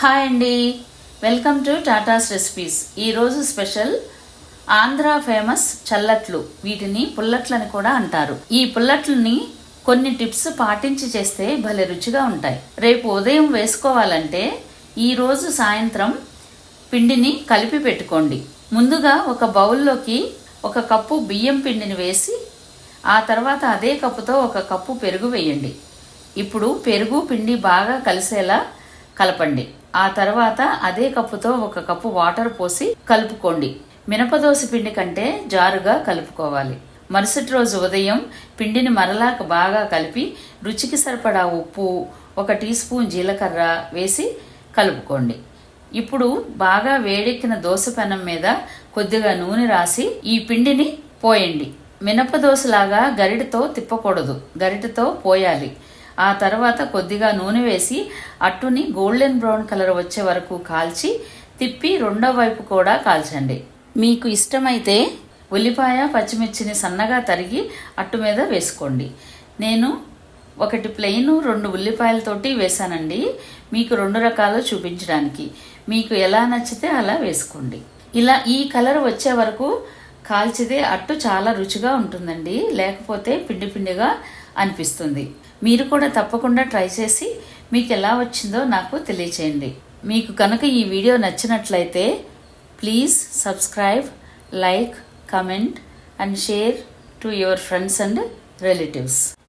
Hi అండి, welcome to Tatas recipes. ఈరోజు special Andhra famous చల్లట్లు. వీటిని పుల్లట్లని కూడా అంటారు. ఈ పుల్లట్లని కొన్ని టిప్స్ పాటించి చేస్తే భలే రుచిగా ఉంటాయి. రేపు ఉదయం వేసుకోవాలంటే ఈరోజు సాయంత్రం పిండిని కలిపి పెట్టుకోండి. ముందుగా ఒక బౌల్లోకి 1 కప్పు బియ్యం పిండిని వేసి ఆ తర్వాత అదే కప్పుతో 1 కప్పు పెరుగు వేయండి. ఇప్పుడు పెరుగు పిండి బాగా కలిసేలా కలపండి. ఆ తర్వాత అదే కప్పుతో 1 కప్పు వాటర్ పోసి కలుపుకోండి. మినపదోస పిండి కంటే జారుగా కలుపుకోవాలి. మరుసటి రోజు ఉదయం పిండిని మరలా బాగా కలిపి రుచికి సరిపడా ఉప్పు, 1 టీ స్పూన్ జీలకర్ర వేసి కలుపుకోండి. ఇప్పుడు బాగా వేడెక్కిన దోస పెనం మీద కొద్దిగా నూనె రాసి ఈ పిండిని పోయండి. మినపదోసలాగా గరిటతో తిప్పకూడదు, గరిటతో పోయాలి. ఆ తర్వాత కొద్దిగా నూనె వేసి అట్టుని గోల్డెన్ బ్రౌన్ కలర్ వచ్చే వరకు కాల్చి తిప్పి రెండో వైపు కూడా కాల్చండి. మీకు ఇష్టమైతే ఉల్లిపాయ, పచ్చిమిర్చిని సన్నగా తరిగి అట్టు మీద వేసుకోండి. నేను 1 ప్లెయిన్ 2 ఉల్లిపాయలతోటి వేసానండి. మీకు 2 రకాలు చూపించడానికి. మీకు ఎలా నచ్చితే అలా వేసుకోండి. ఇలా ఈ కలర్ వచ్చే వరకు కాల్చితే అట్టు చాలా రుచిగా ఉంటుందండి, లేకపోతే పిండి పిండిగా అనిపిస్తుంది. మీరు కూడా తప్పకుండా ట్రై చేసి మీకు ఎలా వచ్చిందో నాకు తెలియచేయండి. మీకు కనుక ఈ వీడియో నచ్చినట్లయితే please subscribe, like, comment and share to your friends and relatives.